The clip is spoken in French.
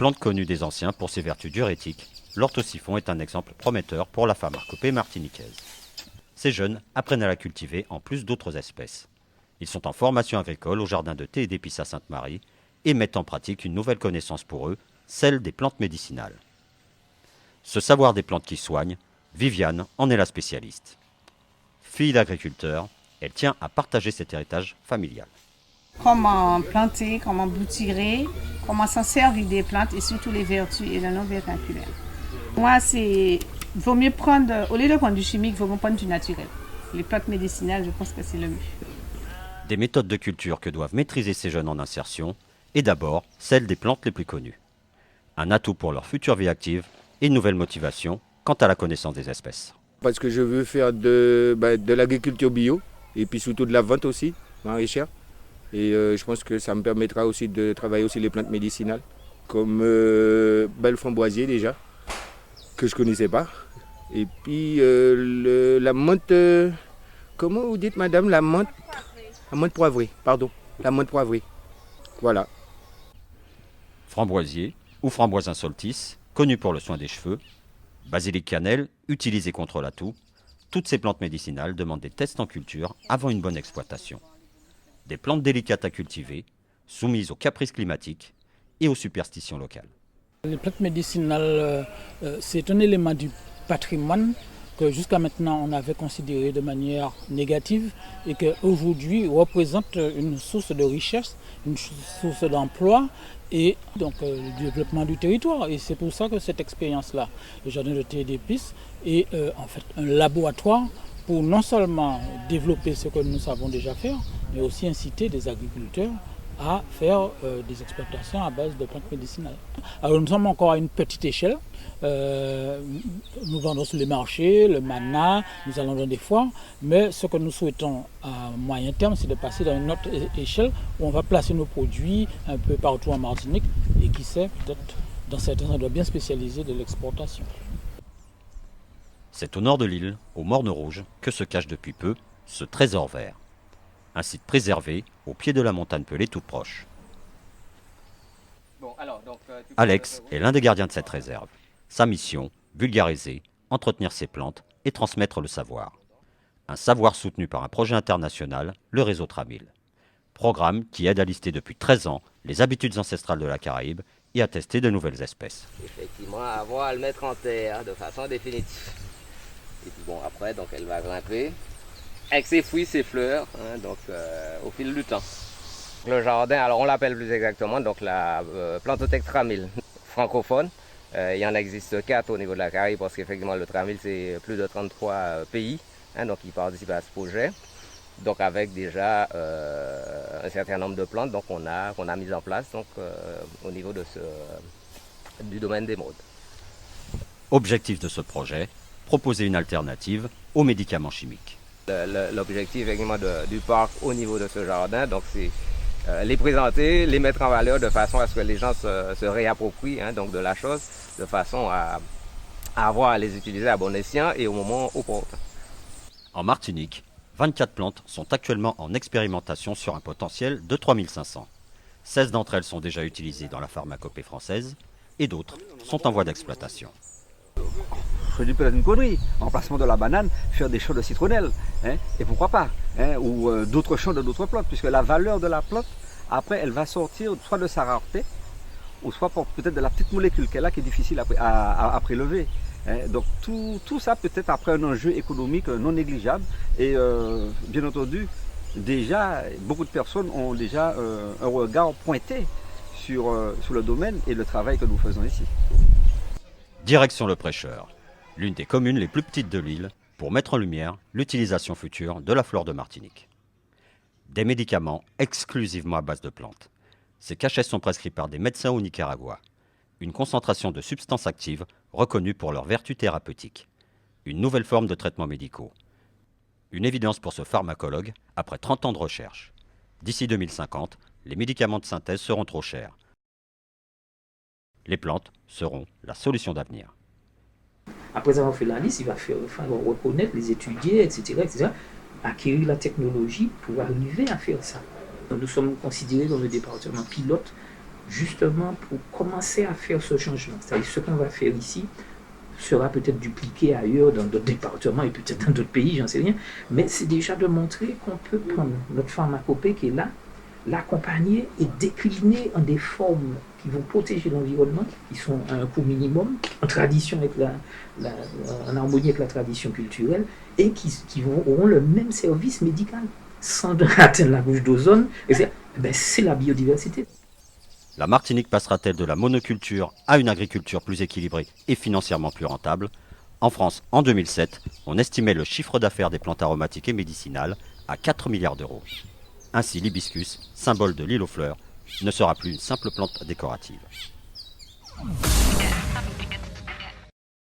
Plante connue des anciens pour ses vertus diurétiques, l'orthosiphon est un exemple prometteur pour la pharmacopée martiniquaise. Ces jeunes apprennent à la cultiver en plus d'autres espèces. Ils sont en formation agricole au jardin de thé et d'épices à Sainte-Marie et mettent en pratique une nouvelle connaissance pour eux, celle des plantes médicinales. Ce savoir des plantes qui soignent, Viviane en est la spécialiste. Fille d'agriculteur, elle tient à partager cet héritage familial. Comment planter, comment boutirer, comment s'en servir des plantes et surtout les vertus et le nom vernaculaire. Moi, vaut mieux prendre, au lieu de prendre du chimique, il vaut mieux prendre du naturel. Les plantes médicinales, je pense que c'est le mieux. Des méthodes de culture que doivent maîtriser ces jeunes en insertion, et d'abord celle des plantes les plus connues. Un atout pour leur future vie active et une nouvelle motivation quant à la connaissance des espèces. Parce que je veux faire de l'agriculture bio et puis surtout de la vente aussi, m'enrichir. Et je pense que ça me permettra aussi de travailler aussi les plantes médicinales, comme le framboisier déjà, que je ne connaissais pas. Et puis la menthe, comment vous dites madame, la menthe poivrée, pardon, la menthe poivrée. Voilà. Framboisier ou framboisin solstice, connu pour le soin des cheveux, basilic cannelle, utilisé contre la toux, toutes ces plantes médicinales demandent des tests en culture avant une bonne exploitation. Des plantes délicates à cultiver, soumises aux caprices climatiques et aux superstitions locales. Les plantes médicinales, c'est un élément du patrimoine que jusqu'à maintenant on avait considéré de manière négative et qu'aujourd'hui représente une source de richesse, une source d'emploi et donc le développement du territoire. Et c'est pour ça que cette expérience-là, le jardin de thé et d'épices, est en fait un laboratoire pour non seulement développer ce que nous savons déjà faire, mais aussi inciter des agriculteurs à faire des exploitations à base de plantes médicinales. Alors nous sommes encore à une petite échelle. Nous vendons sur les marchés, le manna, nous allons dans des foires, mais ce que nous souhaitons à moyen terme, c'est de passer dans une autre échelle où on va placer nos produits un peu partout en Martinique et qui sait peut-être dans certains endroits bien spécialisés de l'exportation. C'est au nord de l'île, au Morne Rouge, que se cache depuis peu ce trésor vert. Un site préservé au pied de la montagne Pelée toute proche. Alex est l'un des gardiens de cette réserve. Sa mission, vulgariser, entretenir ses plantes et transmettre le savoir. Un savoir soutenu par un projet international, le réseau Tramil. Programme qui aide à lister depuis 13 ans les habitudes ancestrales de la Caraïbe et à tester de nouvelles espèces. Effectivement, avoir à le mettre en terre de façon définitive. Et puis bon, après, donc elle va grimper avec ses fruits, ses fleurs, au fil du temps. Le jardin, alors on l'appelle plus exactement donc la Plantothèque Tramil francophone. Il y en existe 4 au niveau de la Caraïbe parce qu'effectivement le Tramil c'est plus de 33 pays donc qui participent à ce projet. Donc avec déjà un certain nombre de plantes qu'on a mis en place au niveau de du domaine des modes. Objectif de ce projet, proposer une alternative aux médicaments chimiques. L'objectif effectivement du parc au niveau de ce jardin, donc c'est les présenter, les mettre en valeur de façon à ce que les gens se réapproprient donc de la chose, de façon à avoir à les utiliser à bon escient et au moment opportun. En Martinique, 24 plantes sont actuellement en expérimentation sur un potentiel de 3500. 16 d'entre elles sont déjà utilisées dans la pharmacopée française et d'autres sont en voie d'exploitation. Je dis peut-être une connerie, remplacement de la banane, faire des champs de citronnelle, et pourquoi pas, ou d'autres champs de d'autres plantes, puisque la valeur de la plante, après, elle va sortir soit de sa rareté, ou soit peut-être de la petite molécule qu'elle a qui est difficile à prélever. Donc tout ça peut être après un enjeu économique non négligeable, et bien entendu, déjà, beaucoup de personnes ont déjà un regard pointé sur le domaine et le travail que nous faisons ici. Direction le Prêcheur, l'une des communes les plus petites de l'île, pour mettre en lumière l'utilisation future de la flore de Martinique. Des médicaments exclusivement à base de plantes. Ces cachets sont prescrits par des médecins au Nicaragua. Une concentration de substances actives reconnues pour leurs vertus thérapeutiques. Une nouvelle forme de traitements médicaux. Une évidence pour ce pharmacologue après 30 ans de recherche. D'ici 2050, les médicaments de synthèse seront trop chers. Les plantes seront la solution d'avenir. Après avoir fait la liste, il va falloir reconnaître, les étudier, etc., acquérir la technologie pour arriver à faire ça. Nous sommes considérés comme le département pilote justement pour commencer à faire ce changement. C'est-à-dire ce qu'on va faire ici sera peut-être dupliqué ailleurs dans d'autres départements et peut-être dans d'autres pays, j'en sais rien, mais c'est déjà de montrer qu'on peut prendre notre pharmacopée qui est là, l'accompagner et décliner en des formes qui vont protéger l'environnement, qui sont à un coût minimum, en tradition avec en harmonie avec la tradition culturelle, et qui auront le même service médical, sans atteindre la couche d'ozone. C'est la biodiversité. La Martinique passera-t-elle de la monoculture à une agriculture plus équilibrée et financièrement plus rentable? En France, en 2007, on estimait le chiffre d'affaires des plantes aromatiques et médicinales à 4 milliards d'euros. Ainsi, l'hibiscus, symbole de l'île aux fleurs, ne sera plus une simple plante décorative.